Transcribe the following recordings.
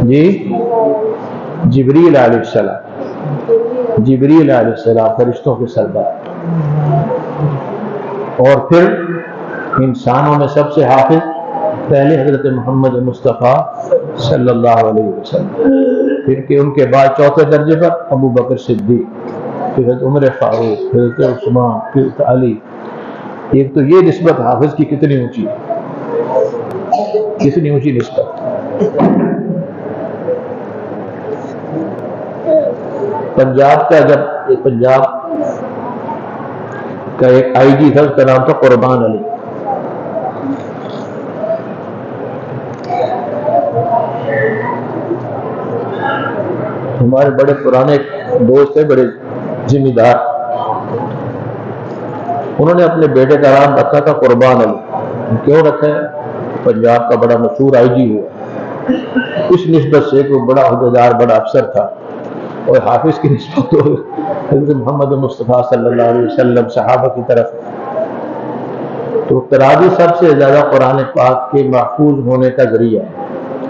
جی جبریل علیہ السلام، جبریل علیہ السلام فرشتوں کے سردار، اور پھر انسانوں میں سب سے حافظ پہلے حضرت محمد مصطفیٰ صلی اللہ علیہ وسلم، پھر کہ ان کے بعد چوتھے درجے پر ابو بکر صدیق، پھر حضرت عمر فاروق، حضرت عثمان، پھر علی۔ ایک تو یہ نسبت حافظ کی کتنی اونچی ہے، کتنی اونچی نسبت۔ پنجاب کا جب پنجاب کا ایک آئی جی تھا، اس کا نام تھا قربان علی، ہمارے بڑے پرانے دوست تھے، بڑے ذمہ دار، انہوں نے اپنے بیٹے کا نام رکھا تھا قربان علی۔ کیوں رکھا ہے؟ پنجاب کا بڑا مشہور آئی جی ہوا، اس نسبت سے کہ وہ بڑا عہدیدار، بڑا افسر تھا، اور حافظ کی نسبت تو حضرت محمد مصطفیٰ صلی اللہ علیہ وسلم صحابہ کی طرف۔ تو تراویح سب سے زیادہ قرآن پاک کے محفوظ ہونے کا ذریعہ ہے،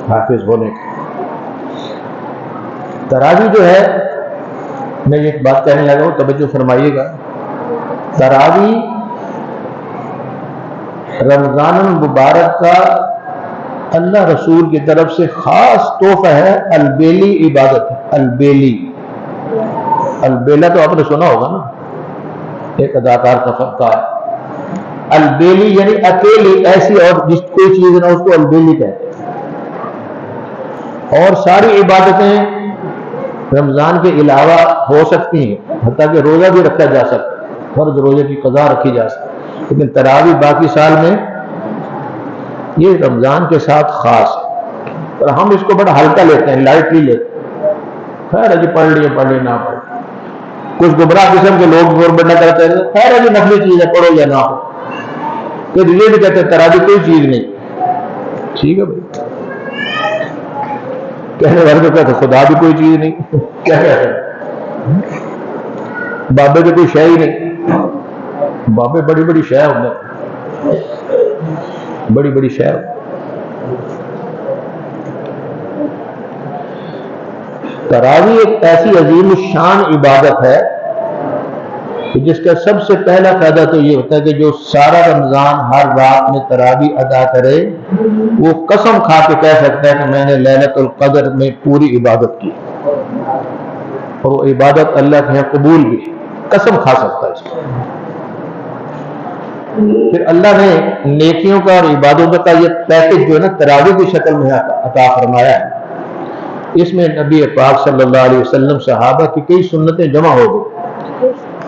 حافظ ہونے کا۔ تراویح جو ہے، میں ایک بات کہنے لگا ہوں، توجہ فرمائیے گا، تراویح رمضان المبارک کا اللہ رسول کی طرف سے خاص تحفہ ہے، البیلی عبادت ہے۔ البیلی، البیلا تو آپ نے سنا ہوگا نا، ایک اداکار کا فنکار، البیلی یعنی اکیلی، ایسی اور جس کوئی چیز نہ اس کو البیلی کہتے ہیں۔ اور ساری عبادتیں رمضان کے علاوہ ہو سکتی ہیں، حتیٰ کہ روزہ بھی رکھا جا سکتا ہے، فرض روزے کی قضا رکھی جا سکتی ہے، لیکن تراویح باقی سال میں یہ رمضان کے ساتھ خاص ہے، اور ہم اس کو بڑا ہلکا لیتے ہیں، لائٹلی لیتے ہیں، خیر ہے جی پڑھ لیے پڑھ لیے، نہ پڑھ، کچھ گمراہ قسم کے لوگ گورنمنٹ نہ کرتے ہیں، خیر ہے جی نفلی چیز ہے، پڑھو یا نہ ہو، پھر یہ بھی کہتے ہیں تراویح کوئی چیز نہیں۔ ٹھیک ہے بھائی، کہنے والے تو کہتے خدا بھی کوئی چیز نہیں، کیا کہتے ہیں بابے تو کوئی شے ہی نہیں، بابے بڑی بڑی شے ہوتے ہیں، بڑی بڑی شے ہوتی۔ تراویح ایک ایسی عظیم الشان عبادت ہے کہ جس کا سب سے پہلا فائدہ تو یہ ہوتا ہے کہ جو سارا رمضان ہر رات میں تراویح ادا کرے، وہ قسم کھا کے کہہ سکتا ہے کہ میں نے لیلۃ القدر میں پوری عبادت کی، اور وہ عبادت اللہ کے یہاں قبول بھی، قسم کھا سکتا ہے اس کو۔ پھر اللہ نے نیکیوں کا اور عبادتوں کا یہ پیکج جو ہے نا تراویح کی شکل میں عطا فرمایا ہے۔ اس میں نبی پاک صلی اللہ علیہ وسلم صحابہ کی کئی سنتیں جمع ہو گئی،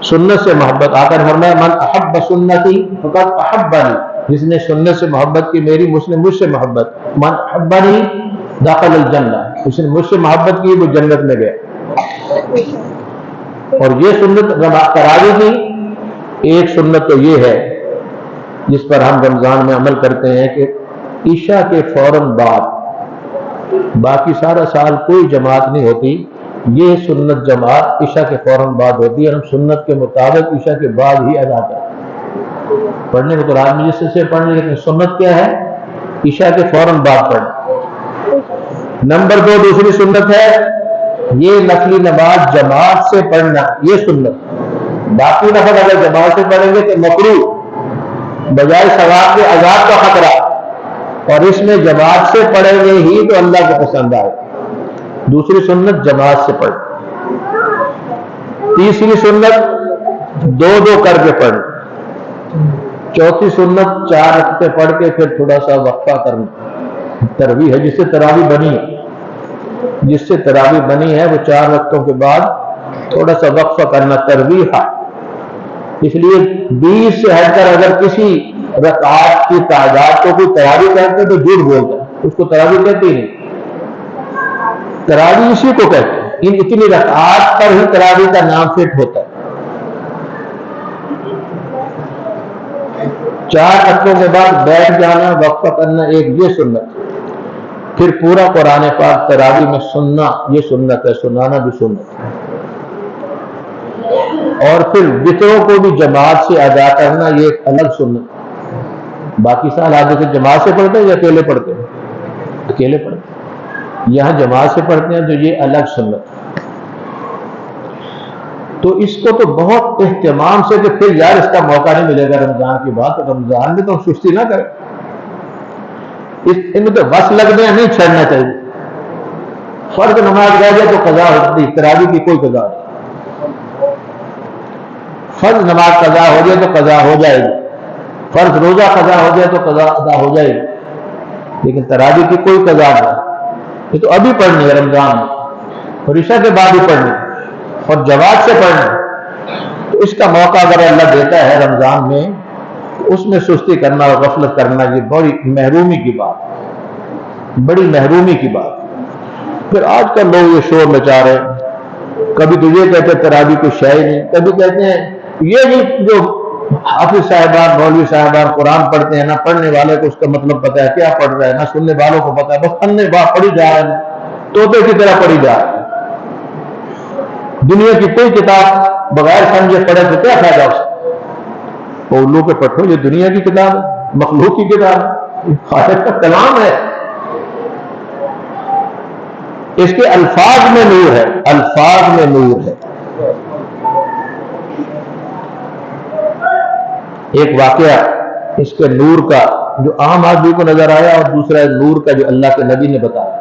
سنت سے محبت، آ کر فرمایا من احب سنتی فقد احبنی، جس نے سنت سے محبت کی میری، مسلم مجھ سے محبت، من احبنی دخل الجنہ، جس نے مجھ سے محبت کی وہ جنت میں گیا۔ اور یہ سنت تراویح کی ایک سنت تو یہ ہے جس پر ہم رمضان میں عمل کرتے ہیں کہ عشاء کے فوراً بعد، باقی سارا سال کوئی جماعت نہیں ہوتی، یہ سنت جماعت عشاء کے فوراً بعد ہوتی ہے، ہم سنت کے مطابق عشاء کے بعد ہی ادا کرتے ہیں۔ پڑھنے کو تو رات میں جس سے پڑھنے، لیکن سنت کیا ہے؟ عشاء کے فوراً بعد پڑھنا۔ نمبر 2 دوسری سنت ہے یہ نفلی نماز جماعت سے پڑھنا، یہ سنت۔ باقی نفل اگر جماعت سے پڑھیں گے تو مکروہ، بجائے ثواب کے عذاب کا خطرہ، اور اس میں جماعت سے پڑھیں گے ہی تو اللہ کو پسند آئے۔ دوسری سنت جماعت سے پڑھ۔ تیسری سنت 2 کر کے پڑھ۔ چوتھی سنت 4 رکعتیں پڑھ کے پھر تھوڑا سا وقفہ کرنا، تراویح ہے جس سے تراویح بنی ہے، جس سے تراویح بنی ہے وہ 4 رکعتوں کے بعد تھوڑا سا وقفہ کرنا، تراویح۔ اس لیے 20 سے ہٹ کر اگر کسی رکعات کی تعداد کو کوئی تراویح کہتے تو جھوٹ بولتا ہے، اس کو تراویح کہتے ہی نہیں۔ تراویح اسی کو کہتے ہیں، ان اتنی رکعات پر ہی تراویح کا نام فٹ ہوتا ہے۔ 4 رکعتوں کے بعد بیٹھ جانا، وقفہ کرنا، ایک یہ سنت۔ پھر پورا قرآن پاک تراویح میں سننا، یہ سنت ہے، سنانا بھی سنت ہے۔ اور پھر وتروں کو بھی جماعت سے ادا کرنا، یہ ایک الگ سنت۔ باقی سال آدھے سے جماعت سے پڑھتے ہیں یا اکیلے پڑھتے ہیں؟ اکیلے پڑھتے ہیں۔ یہاں جماعت سے پڑھتے ہیں تو یہ الگ سنت. تو اس کو تو بہت اہتمام سے کہ پھر یار اس کا موقع نہیں ملے گا رمضان کی بات، رمضان میں تو سستی نہ کرے، ان میں تو بس لگنے نہیں چھڑنا چاہیے. فرض نماز رہ جائے تو قضا ہوتی، تراویح کی کوئی قضا نہیں. فرض نماز قضا ہو جائے تو قضا ہو جائے گی، فرض روزہ قضا ہو جائے تو قضا ادا ہو جائے گی، لیکن تراویح کی کوئی قضا نہیں. یہ تو ابھی پڑھنی ہے رمضان میں، اور عشاء کے بعد ہی پڑھنی اور جماعت سے پڑھنی. تو اس کا موقع اگر اللہ دیتا ہے رمضان میں، اس میں سستی کرنا اور غفلت کرنا یہ بڑی محرومی کی بات، بڑی محرومی کی بات. پھر آج کل لوگ یہ شور مچا رہے ہیں، کبھی تو یہ کہتے ہیں تراویح کوئی شے ہی نہیں، کبھی کہتے ہیں یہ بھی جو حافظ صاحبان مولوی صاحبان قرآن پڑھتے ہیں، نہ پڑھنے والے کو اس کا مطلب پتہ ہے کیا پڑھ رہا ہے، نہ سننے والوں کو پتہ ہے، بس انے باہ پڑھی جا رہے ہیں، طوطے کی طرح پڑھی جا رہے ہیں. دنیا کی کوئی کتاب بغیر سمجھے پڑھے تو کیا فائدہ اس کو؟ اولو کے پٹھو یہ دنیا کی کتاب ہے، مخلوق کی کتاب ہے، خالق کا کلام ہے. اس کے الفاظ میں نور ہے، الفاظ میں نور ہے. ایک واقعہ اس کے نور کا جو عام آدمی کو نظر آیا، اور دوسرا نور کا جو اللہ کے نبی نے بتایا.